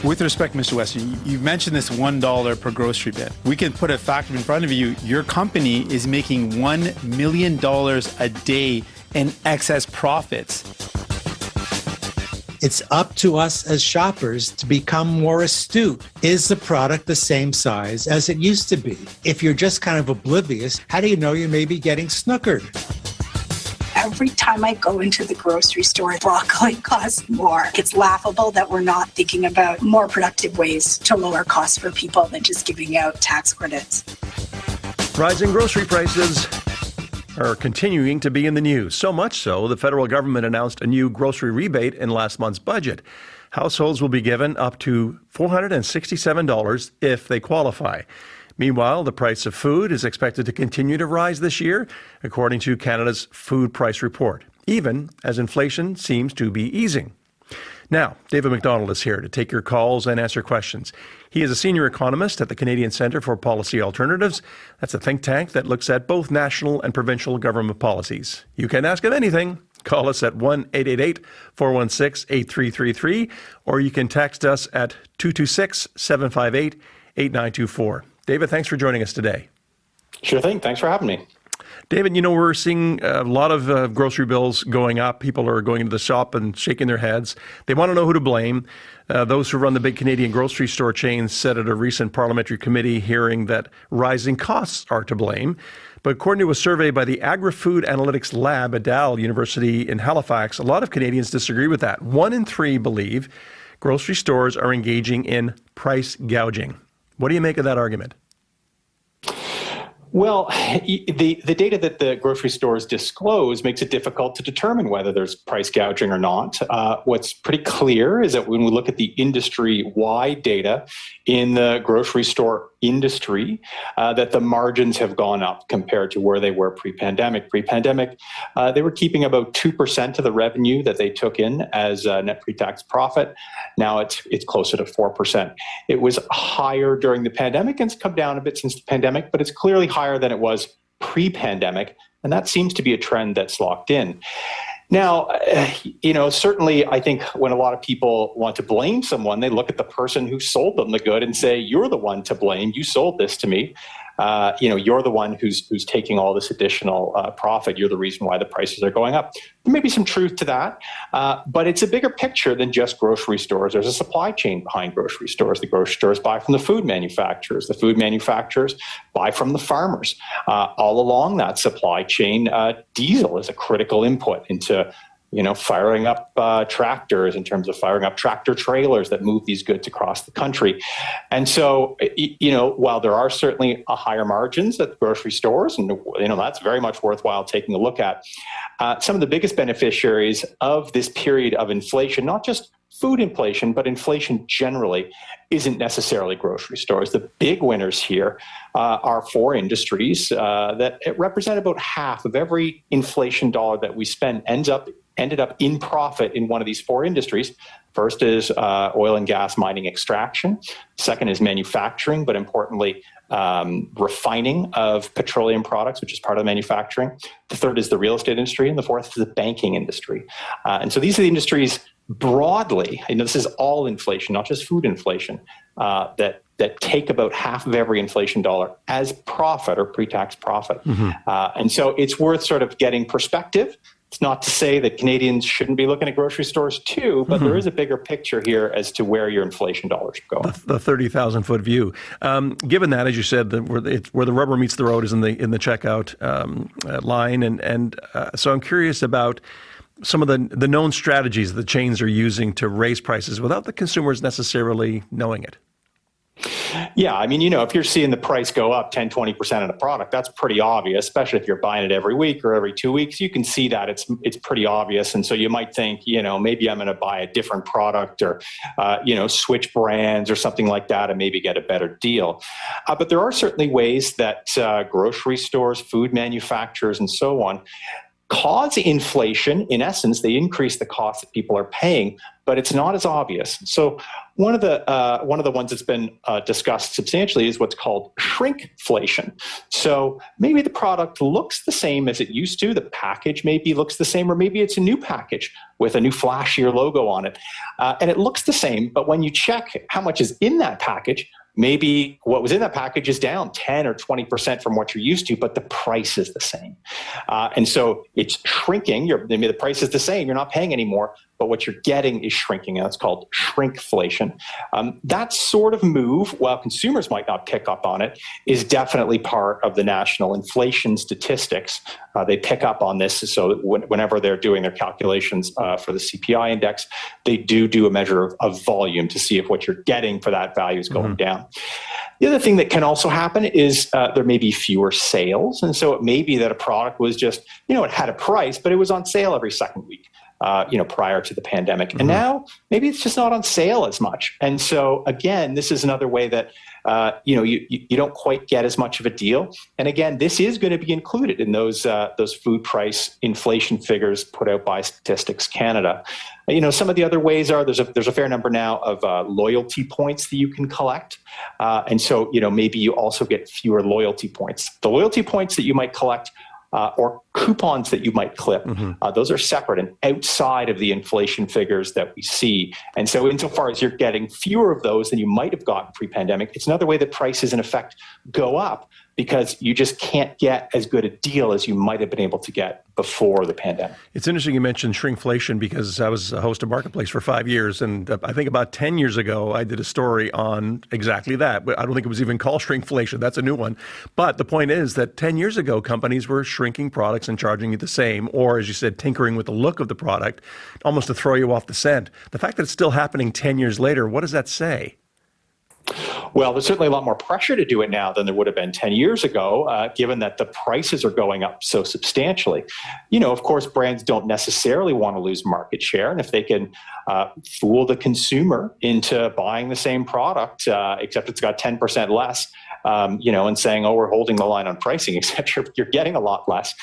With respect, Mr. Weston, you mentioned this $1 per grocery bin. We can put a fact in front of you. Your company is making $1 million a day in excess profits. It's up to us as shoppers to become more astute. Is the product the same size as it used to be? If you're just kind of oblivious, how do you know you may be getting snookered? Every time I go into the grocery store, broccoli costs more. It's laughable that we're not thinking about more productive ways to lower costs for people than just giving out tax credits. Rising grocery prices are continuing to be in the news. So much so, the federal government announced a new grocery rebate in last month's budget. Households will be given up to $467 if they qualify. Meanwhile, the price of food is expected to continue to rise this year, according to Canada's Food Price Report, even as inflation seems to be easing. Now, David McDonald is here to take your calls and answer questions. He is a senior economist at the Canadian Centre for Policy Alternatives. That's a think tank that looks at both national and provincial government policies. You can ask him anything. Call us at 1-888-416-8333, or you can text us at 226-758-8924. David, thanks for joining us today. Sure thing. Thanks for having me. David, we're seeing a lot of grocery bills going up. People are going into the shop and shaking their heads. They want to know who to blame. Those who run the big Canadian grocery store chains said at a recent parliamentary committee hearing that rising costs are to blame. But according to a survey by the Agri-Food Analytics Lab at Dal University in Halifax, a lot of Canadians disagree with that. 1 in 3 believe grocery stores are engaging in price gouging. What do you make of that argument? Well, the data that the grocery stores disclose makes it difficult to determine whether there's price gouging or not. What's pretty clear is that when we look at the industry-wide data in the grocery store industry, that the margins have gone up compared to where they were pre-pandemic. Pre-pandemic, they were keeping about 2% of the revenue that they took in as net pre-tax profit. Now it's closer to 4%. It was higher during the pandemic and it's come down a bit since the pandemic, but it's clearly higher than it was pre-pandemic, and that seems to be a trend that's locked in. Now, certainly I think when a lot of people want to blame someone, they look at the person who sold them the good and say, you're the one to blame. You sold this to me. You're the one who's taking all this additional profit. You're the reason why the prices are going up. There may be some truth to that, but it's a bigger picture than just grocery stores. There's a supply chain behind grocery stores. The grocery stores buy from the food manufacturers. The food manufacturers buy from the farmers. All along that supply chain, diesel is a critical input into firing up tractors, in terms of firing up tractor trailers that move these goods across the country. And so, while there are certainly higher margins at grocery stores, and that's very much worthwhile taking a look at, some of the biggest beneficiaries of this period of inflation, not just food inflation, but inflation generally, isn't necessarily grocery stores. The big winners here are 4 industries that represent about half of every inflation dollar that we spend ended up in profit in one of these 4 industries. First is oil and gas mining extraction. Second is manufacturing, but importantly, refining of petroleum products, which is part of the manufacturing. The third is the real estate industry, and the fourth is the banking industry. And so these are the industries broadly, this is all inflation, not just food inflation, that take about half of every inflation dollar as profit or pre-tax profit. Mm-hmm. And so it's worth sort of getting perspective. It's not to say that Canadians shouldn't be looking at grocery stores too, but there is a bigger picture here as to where your inflation dollars go. The 30,000-foot view. Given that, as you said, where the rubber meets the road is in the checkout line, and so I'm curious about some of the known strategies the chains are using to raise prices without the consumers necessarily knowing it. Yeah, if you're seeing the price go up 10, 20% on a product, that's pretty obvious, especially if you're buying it every week or every 2 weeks. You can see that it's pretty obvious. And so you might think, maybe I'm going to buy a different product or, switch brands or something like that and maybe get a better deal. But there are certainly ways that grocery stores, food manufacturers, and so on cause inflation. In essence, they increase the cost that people are paying, but it's not as obvious. So one of the ones that's been discussed substantially is what's called shrinkflation. So maybe the product looks the same as it used to. The package maybe looks the same, or maybe it's a new package with a new flashier logo on it. And it looks the same, but when you check how much is in that package, maybe what was in that package is down 10 or 20% from what you're used to, but the price is the same. And so it's shrinking. Maybe the price is the same. You're not paying anymore, but what you're getting is shrinking. And that's called shrinkflation. That sort of move, while consumers might not pick up on it, is definitely part of the national inflation statistics. They pick up on this. So whenever they're doing their calculations for the CPI index, they do a measure of volume to see if what you're getting for that value is going down. The other thing that can also happen is there may be fewer sales. And so it may be that a product was just, it had a price, but it was on sale every second week, prior to the pandemic. And now maybe it's just not on sale as much. And so again, this is another way that, you don't quite get as much of a deal. And again, this is going to be included in those food price inflation figures put out by Statistics Canada. Some of the other ways are there's a fair number now of loyalty points that you can collect. And so, maybe you also get fewer loyalty points. The loyalty points that you might collect or coupons that you might clip, those are separate and outside of the inflation figures that we see. And so insofar as you're getting fewer of those than you might have gotten pre-pandemic, it's another way that prices in effect go up because you just can't get as good a deal as you might have been able to get before the pandemic. It's interesting you mentioned shrinkflation because I was a host of Marketplace for 5 years. And I think about 10 years ago, I did a story on exactly that. But I don't think it was even called shrinkflation. That's a new one. But the point is that 10 years ago, companies were shrinking products and charging you the same, or as you said, tinkering with the look of the product, almost to throw you off the scent. The fact that it's still happening 10 years later, what does that say? Well, there's certainly a lot more pressure to do it now than there would have been 10 years ago, given that the prices are going up so substantially. Of course, brands don't necessarily want to lose market share. And if they can fool the consumer into buying the same product, except it's got 10% less, and saying, we're holding the line on pricing, except you're getting a lot less.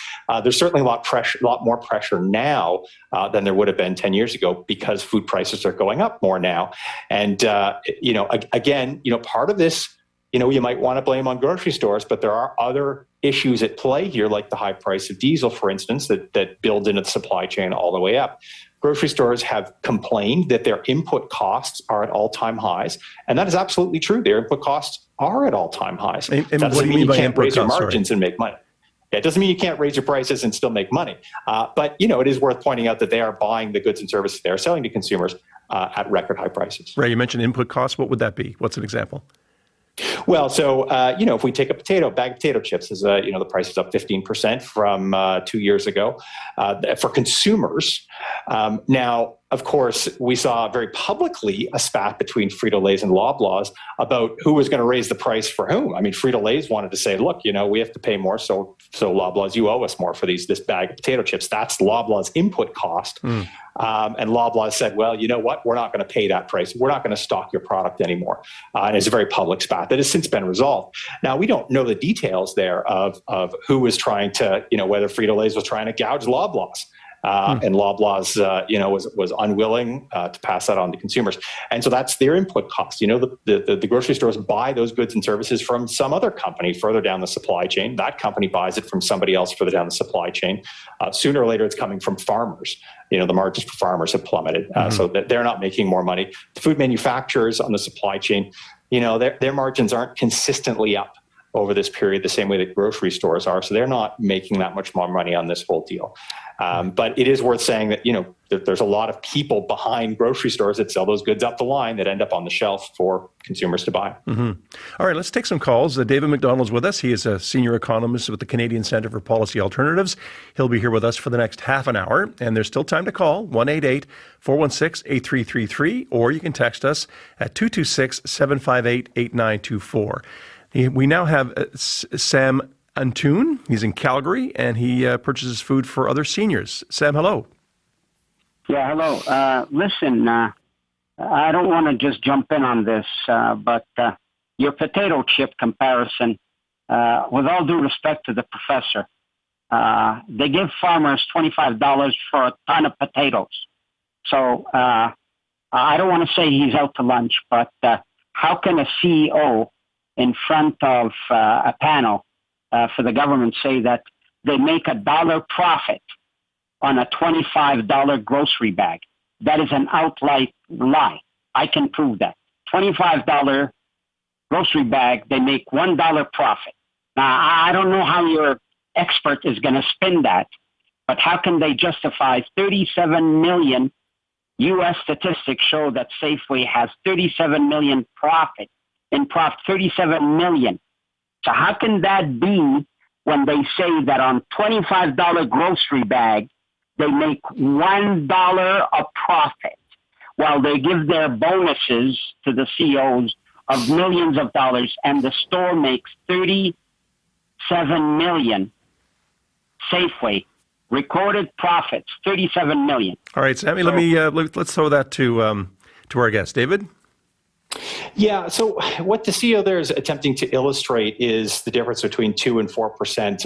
There's certainly a lot more pressure now than there would have been 10 years ago because food prices are going up more now. And, again, part of this, you might want to blame on grocery stores, but there are other issues at play here, like the high price of diesel, for instance, that builds into the supply chain all the way up. Grocery stores have complained that their input costs are at all-time highs, and that is absolutely true. Their input costs are at all-time highs. And that doesn't what do you mean mean you can't by raise your input costs, margins and make money. It doesn't mean you can't raise your prices and still make money. But, it is worth pointing out that they are buying the goods and services they are selling to consumers at record high prices. Ray, you mentioned input costs. What would that be? What's an example? Well, so, if we take a bag of potato chips, the price is up 15% from 2 years ago for consumers. Now, of course, we saw very publicly a spat between Frito-Lay's and Loblaws about who was going to raise the price for whom. I mean, Frito-Lay's wanted to say, look, we have to pay more. So Loblaws, you owe us more for this bag of potato chips. That's Loblaws' input cost. And Loblaws said, well, you know what? We're not going to pay that price. We're not going to stock your product anymore. And it's a very public spat that has since been resolved. Now, we don't know the details there of who was trying to, whether Frito-Lay's was trying to gouge Loblaws. And Loblaws, was unwilling to pass that on to consumers. And so that's their input cost. The grocery stores buy those goods and services from some other company further down the supply chain. That company buys it from somebody else further down the supply chain. Sooner or later, it's coming from farmers. The margins for farmers have plummeted, so that they're not making more money. The food manufacturers on the supply chain, their margins aren't consistently up over this period the same way that grocery stores are. So they're not making that much more money on this whole deal. But it is worth saying that, that there's a lot of people behind grocery stores that sell those goods up the line that end up on the shelf for consumers to buy. All right, let's take some calls. David McDonald's with us. He is a senior economist with the Canadian Centre for Policy Alternatives. He'll be here with us for the next half an hour, and there's still time to call, 1-888-416-8333, or you can text us at 226-758-8924. We now have Sam Antoon. He's in Calgary, and he purchases food for other seniors. Sam, hello. Yeah, hello. Listen, I don't want to just jump in on this, but your potato chip comparison, with all due respect to the professor, they give farmers $25 for a ton of potatoes. So I don't want to say he's out to lunch, but how can a CEO in front of a panel for the government say that they make $1 profit on a $25 grocery bag? That is an outright lie. I can prove that. $25 grocery bag, they make $1 profit. Now, I don't know how your expert is going to spin that, but how can they justify 37 million? U.S. statistics show that Safeway has 37 million profit, 37 million. So how can that be when they say that on $25 grocery bag, they make $1 a profit, while they give their bonuses to the CEOs of millions of dollars, and the store makes 37 million. Safeway recorded profits 37 million. All right, Sammy, let's throw that to our guest, David. Yeah. So what the CEO there is attempting to illustrate is the difference between 2 and 4%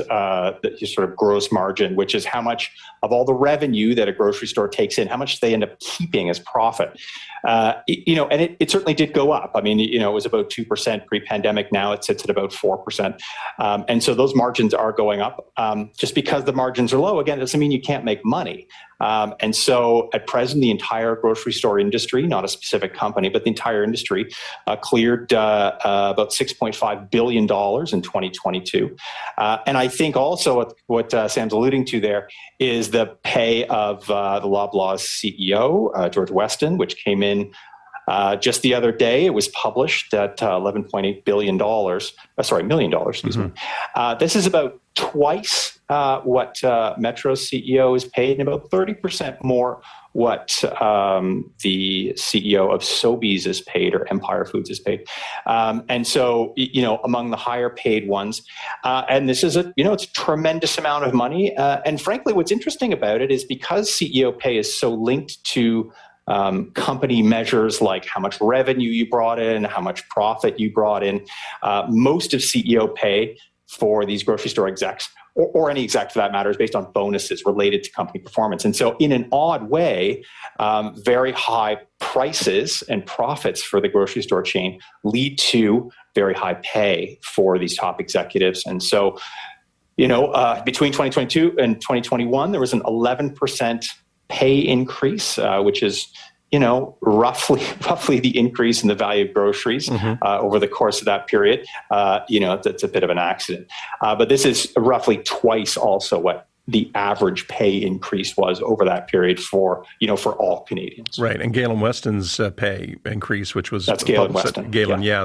sort of gross margin, which is how much of all the revenue that a grocery store takes in, how much they end up keeping as profit. And it certainly did go up. I mean, it was about 2% pre-pandemic. Now it sits at about 4%. And so those margins are going up. Just because the margins are low, again, doesn't mean you can't make money. And so at present, the entire grocery store industry, not a specific company, but the entire industry cleared about $6.5 billion in 2022. And I think also what Sam's alluding to there is the pay of the Loblaws CEO, George Weston, which came in just the other day. It was published at $11.8 billion. Million dollars, excuse me. This is about twice what Metro's CEO is paid, and about 30% more what the CEO of Sobeys is paid, or Empire Foods is paid. And so, among the higher paid ones, and this is it's a tremendous amount of money. And frankly, what's interesting about it is because CEO pay is so linked to company measures like how much revenue you brought in, how much profit you brought in, most of CEO pay for these grocery store execs, or any exec for that matter, is based on bonuses related to company performance. And so in an odd way, very high prices and profits for the grocery store chain lead to very high pay for these top executives. And so, between 2022 and 2021, there was an 11% pay increase, which is roughly the increase in the value of groceries over the course of that period. That's a bit of an accident. But this is roughly twice also what the average pay increase was over that period for all Canadians. Right. And Galen Weston's pay increase, which was... That's Galen Weston.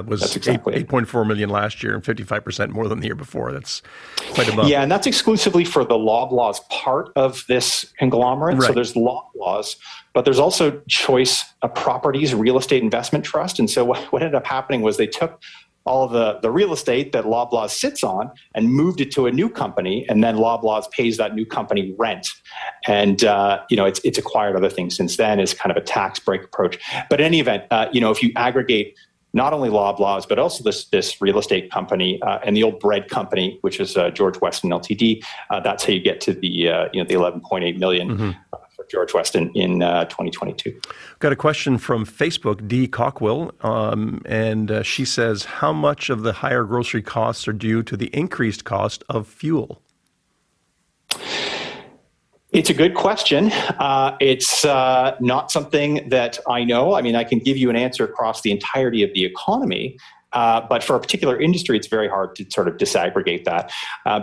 Was exactly 8.4 million last year and 55% more than the year before. That's quite a bump. Yeah, and that's exclusively for the Loblaws part of this conglomerate. Right. So there's Loblaws, but there's also Choice Properties Real Estate Investment Trust. And so what ended up happening was they took all of the real estate that Loblaws sits on and moved it to a new company, and then Loblaws pays that new company rent. And it's acquired other things since then as kind of a tax break approach. But in any event, if you aggregate not only Loblaws but also this real estate company and the old bread company, which is George Weston Ltd., that's how you get to the the 11.8 million. For George Weston in 2022. Got a question from Facebook, Dee Cockwell, and she says, how much of the higher grocery costs are due to the increased cost of fuel? It's a good question. It's not something that I know. I mean, I can give you an answer across the entirety of the economy. But for a particular industry, it's very hard to sort of disaggregate that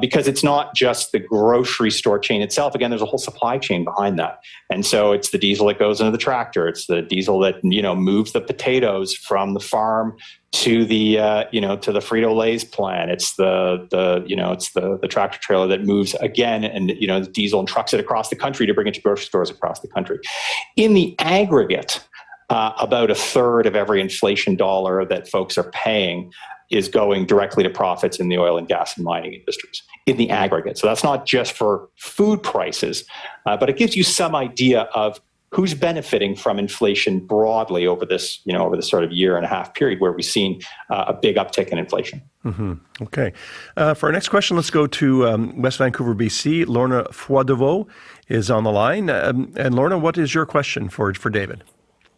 because it's not just the grocery store chain itself. Again, there's a whole supply chain behind that. And so it's the diesel that goes into the tractor. It's the diesel that, moves the potatoes from the farm to the, to the Frito-Lay's plant. It's the tractor trailer that moves again and, the diesel and trucks it across the country to bring it to grocery stores across the country. In the aggregate, about a third of every inflation dollar that folks are paying is going directly to profits in the oil and gas and mining industries in the aggregate. So that's not just for food prices, but it gives you some idea of who's benefiting from inflation broadly over this, over this sort of year and a half period where we've seen a big uptick in inflation. Mm-hmm. Okay. For our next question, let's go to West Vancouver, BC. Lorna Froidevaux is on the line. And Lorna, what is your question for David?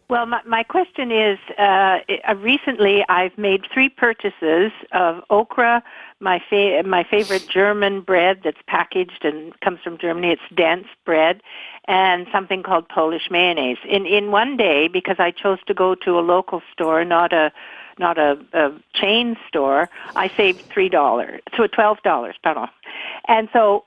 Well, my question is, recently I've made 3 purchases of okra, my favorite German bread that's packaged and comes from Germany. It's dense bread, and something called Polish mayonnaise. In one day, because I chose to go to a local store, not a chain store, I saved $12, pardon. And so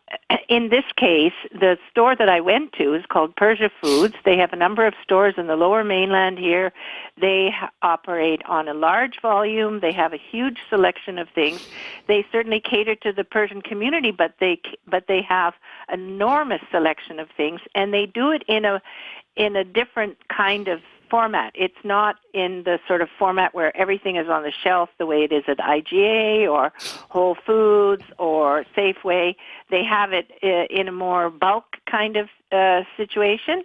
in this case, the store that I went to is called Persia Foods. They have a number of stores in the Lower Mainland here. They operate on a large volume. They have a huge selection of things. They certainly cater to the Persian community, but they have enormous selection of things, and they do it in a different kind of format. It's not in the sort of format where everything is on the shelf the way it is at IGA or Whole Foods or Safeway. They have it in a more bulk kind of situation,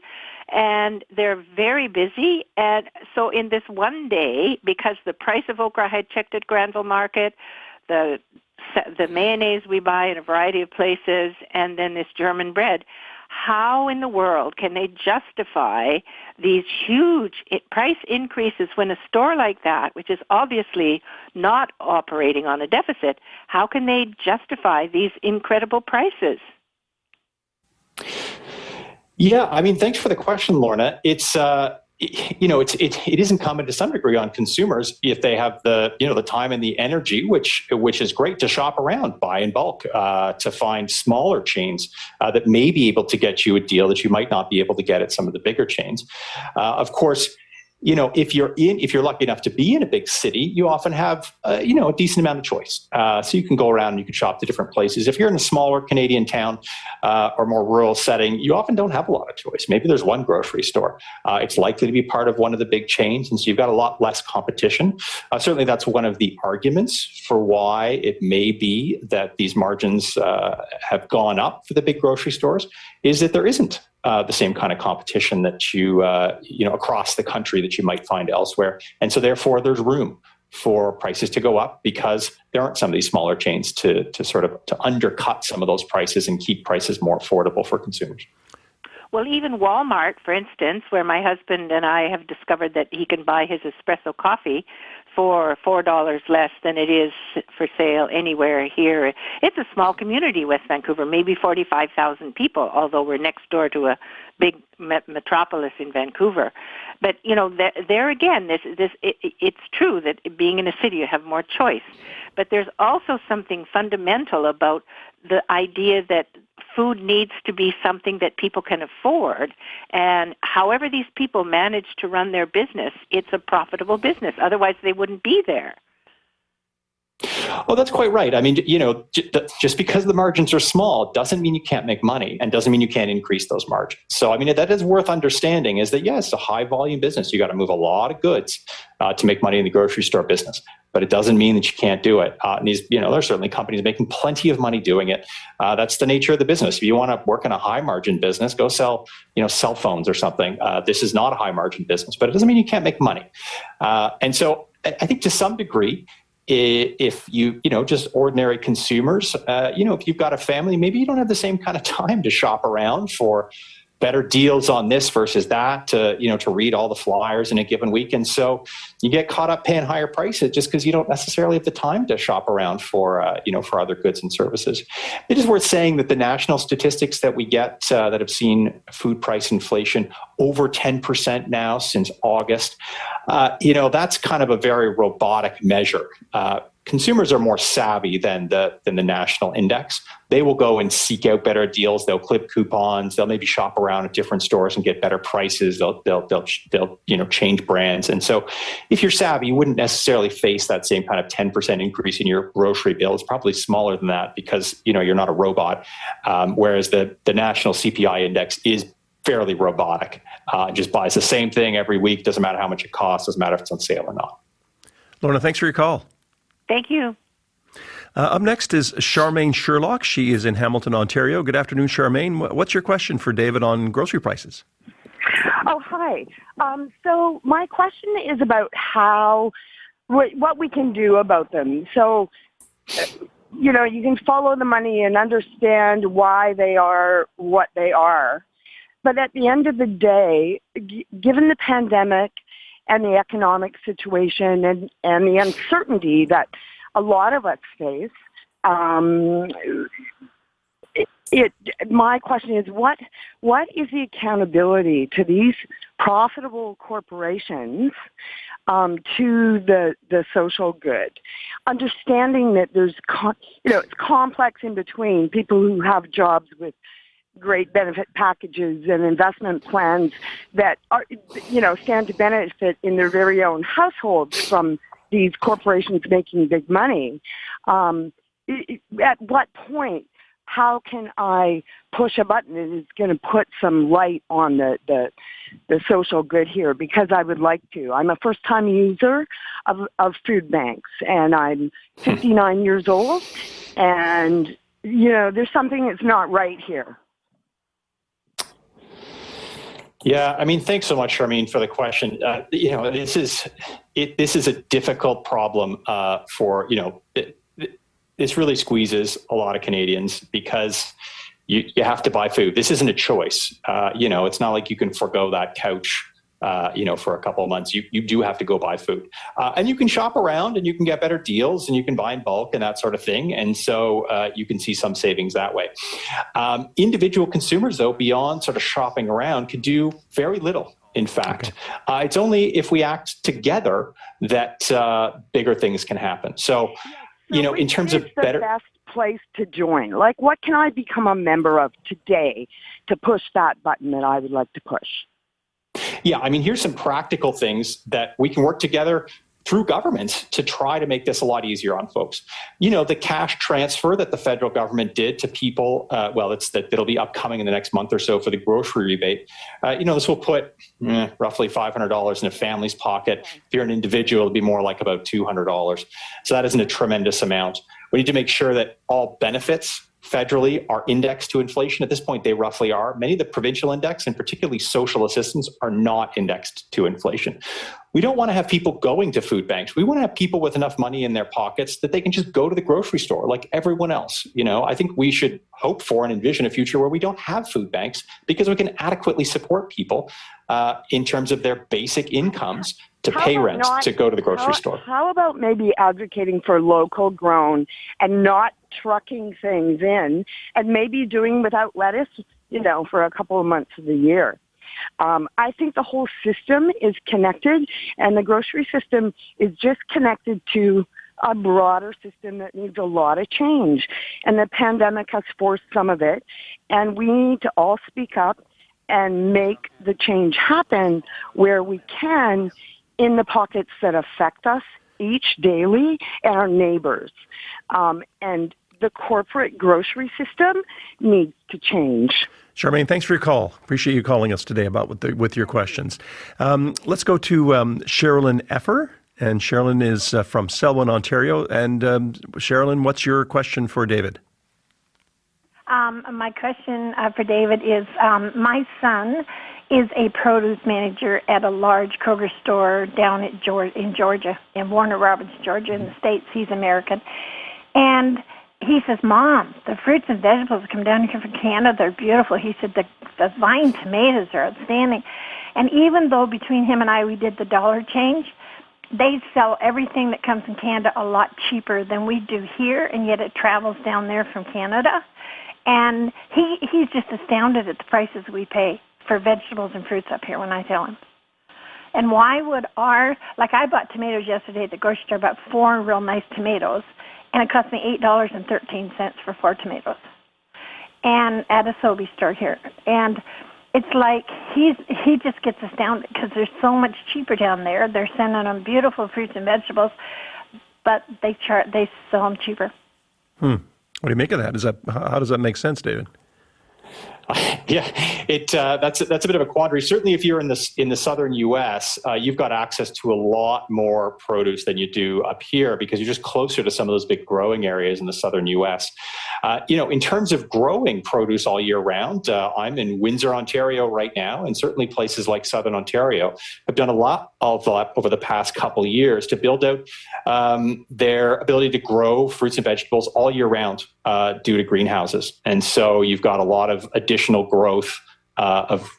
and they're very busy. And so in this one day, because the price of okra I had checked at Granville Market, the mayonnaise we buy in a variety of places, and then this German bread, how in the world can they justify these huge price increases when a store like that, which is obviously not operating on a deficit, how can they justify these incredible prices? Yeah, I mean, thanks for the question, Lorna. It's it is incumbent to some degree on consumers if they have the time and the energy, which is great, to shop around, buy in bulk, to find smaller chains that may be able to get you a deal that you might not be able to get at some of the bigger chains. Of course, if you're lucky enough to be in a big city, you often have a decent amount of choice. So you can go around and you can shop to different places. If you're in a smaller Canadian town or more rural setting, you often don't have a lot of choice. Maybe there's one grocery store. It's likely to be part of one of the big chains, and so you've got a lot less competition. Certainly, that's one of the arguments for why it may be that these margins have gone up for the big grocery stores, is that there isn't the same kind of competition that you across the country that you might find elsewhere. And so therefore there's room for prices to go up because there aren't some of these smaller chains to undercut some of those prices and keep prices more affordable for consumers. Well, even Walmart, for instance, where my husband and I have discovered that he can buy his espresso coffee for $4 less than it is for sale anywhere here. It's a small community, West Vancouver, maybe 45,000 people, although we're next door to a big metropolis in Vancouver. But, there again, it's true that being in a city you have more choice. But there's also something fundamental about the idea that food needs to be something that people can afford. And however these people manage to run their business, it's a profitable business. Otherwise, they wouldn't be there. Oh, that's quite right. I mean, just because the margins are small doesn't mean you can't make money and doesn't mean you can't increase those margins. So, I mean, that is worth understanding, is that, yes, it's a high volume business. You got to move a lot of goods to make money in the grocery store business, but it doesn't mean that you can't do it. And these, there are certainly companies making plenty of money doing it. That's the nature of the business. If you want to work in a high margin business, go sell, cell phones or something. This is not a high margin business, but it doesn't mean you can't make money. And so I think to some degree, if you just ordinary consumers, if you've got a family, maybe you don't have the same kind of time to shop around for better deals on this versus that, to read all the flyers in a given week. And so you get caught up paying higher prices just because you don't necessarily have the time to shop around for other goods and services. It is worth saying that the national statistics that we get that have seen food price inflation over 10% now since August, that's kind of a very robotic measure. Consumers are more savvy than the national index. They will go and seek out better deals. They'll clip coupons. They'll maybe shop around at different stores and get better prices. They'll change brands. And so, if you're savvy, you wouldn't necessarily face that same kind of 10% increase in your grocery bill. It's probably smaller than that because you're not a robot. Whereas the national CPI index is fairly robotic. It just buys the same thing every week. Doesn't matter how much it costs. Doesn't matter if it's on sale or not. Lorna, thanks for your call. Thank you. Up next is Charmaine Sherlock. She is in Hamilton, Ontario. Good afternoon, Charmaine. What's your question for David on grocery prices? Oh, hi. So my question is about what we can do about them. So, you can follow the money and understand why they are what they are. But at the end of the day, given the pandemic and the economic situation and the uncertainty that a lot of us face, my question is, what is the accountability to these profitable corporations to the social good? Understanding that there's it's complex in between people who have jobs with great benefit packages and investment plans that are stand to benefit in their very own households from these corporations making big money. At what point? How can I push a button that is going to put some light on the social good here? Because I would like to. I'm a first-time user of food banks, and I'm 59 years old, and, there's something that's not right here. Yeah, thanks so much, Charmaine, for the question. This is a difficult problem for, this really squeezes a lot of Canadians because you have to buy food. This isn't a choice. It's not like you can forego that couch, for a couple of months. You do have to go buy food. And you can shop around and you can get better deals and you can buy in bulk and that sort of thing. And so you can see some savings that way. Individual consumers, though, beyond sort of shopping around, could do very little. In fact, it's only if we act together that bigger things can happen. So, in terms of better... best place to join? Like, what can I become a member of today to push that button that I would like to push? Yeah, here's some practical things that we can work together through government to try to make this a lot easier on folks. The cash transfer that the federal government did to people, it'll be upcoming in the next month or so for the grocery rebate. This will put roughly $500 in a family's pocket. If you're an individual, it'll be more like about $200. So that isn't a tremendous amount. We need to make sure that all benefits federally are indexed to inflation. At this point, they roughly are. Many of the provincial index, and particularly social assistance, are not indexed to inflation. We don't want to have people going to food banks. We want to have people with enough money in their pockets that they can just go to the grocery store like everyone else. I think we should hope for and envision a future where we don't have food banks because we can adequately support people in terms of their basic incomes to pay rent to go to the grocery store. How about maybe advocating for local grown and not trucking things in and maybe doing without lettuce, for a couple of months of the year? I think the whole system is connected, and the grocery system is just connected to a broader system that needs a lot of change. And the pandemic has forced some of it, and we need to all speak up and make the change happen where we can in the pockets that affect us each daily and our neighbors. And the corporate grocery system needs to change. Charmaine, thanks for your call. Appreciate you calling us today with your questions. Let's go to Sherilyn Effer. And Sherilyn is from Selwyn, Ontario. And Sherilyn, what's your question for David? My question for David is, my son is a produce manager at a large Kroger store down in Georgia, in Warner Robins, Georgia, in the States. He's American. And he says, Mom, the fruits and vegetables come down here from Canada. They're beautiful. He said, the vine tomatoes are outstanding. And even though between him and I we did the dollar change, they sell everything that comes from Canada a lot cheaper than we do here, and yet it travels down there from Canada. And he's just astounded at the prices we pay for vegetables and fruits up here when I tell him. And why would I bought tomatoes yesterday at the grocery store, about 4 real nice tomatoes, and it cost me $8.13 for 4 tomatoes, and at a Sobeys store here. And it's like he just gets astounded because they're so much cheaper down there. They're sending them beautiful fruits and vegetables, but they sell them cheaper. What do you make of that? How does that make sense, David? Yeah, that's a bit of a quandary. Certainly, if you're in the southern U.S., you've got access to a lot more produce than you do up here because you're just closer to some of those big growing areas in the southern U.S. In terms of growing produce all year round, I'm in Windsor, Ontario right now, and certainly places like southern Ontario have done a lot of that over the past couple of years to build out their ability to grow fruits and vegetables all year round due to greenhouses. And so you've got a lot of additional growth of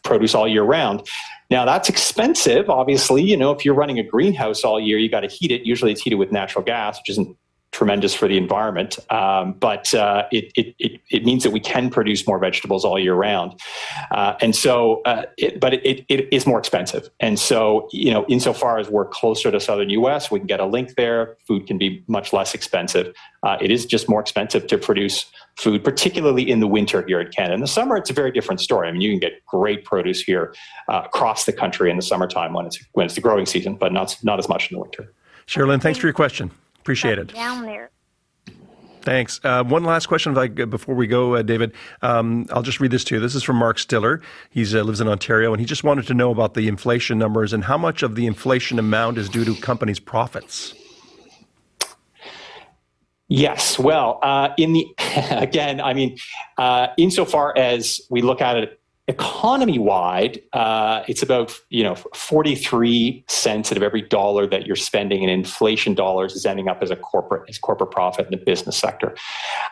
produce all year round. Now that's expensive, obviously. If you're running a greenhouse all year, you got to heat it. Usually it's heated with natural gas, which isn't tremendous for the environment. But it means that we can produce more vegetables all year round. But it is more expensive. And so, insofar as we're closer to southern US, we can get a link there. Food can be much less expensive. It is just more expensive to produce food, particularly in the winter here in Canada. In the summer, it's a very different story. I mean, you can get great produce here across the country in the summertime when it's the growing season, but not as much in the winter. Sherilyn, thanks for your question. Appreciate it. Down there. Thanks. One last question before we go, David. I'll just read this to you. This is from Mark Stiller. He lives in Ontario, and he just wanted to know about the inflation numbers and how much of the inflation amount is due to companies' profits. Yes. Well, insofar as we look at it economy-wide, it's about 43 cents out of every dollar that you're spending in inflation dollars is ending up as corporate profit in the business sector,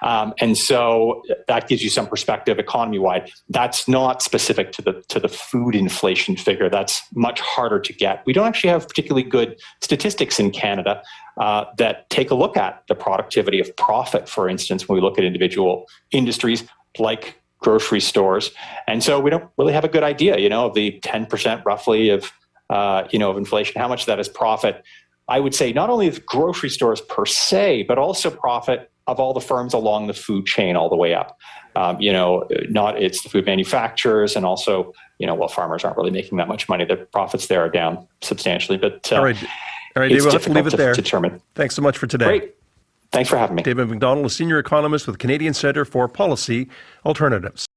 and so that gives you some perspective economy-wide. That's not specific to the food inflation figure. That's much harder to get. We don't actually have particularly good statistics in Canada that take a look at the productivity of profit, for instance, when we look at individual industries like grocery stores. And so we don't really have a good idea, of the 10% roughly of inflation, how much of that is profit. I would say not only of grocery stores per se, but also profit of all the firms along the food chain all the way up. It's the food manufacturers and also, farmers aren't really making that much money. Their profits there are down substantially, but All right, David, we'll have to leave it there. Determine. Thanks so much for today. Great. Thanks for having me. David McDonald, a senior economist with Canadian Centre for Policy Alternatives.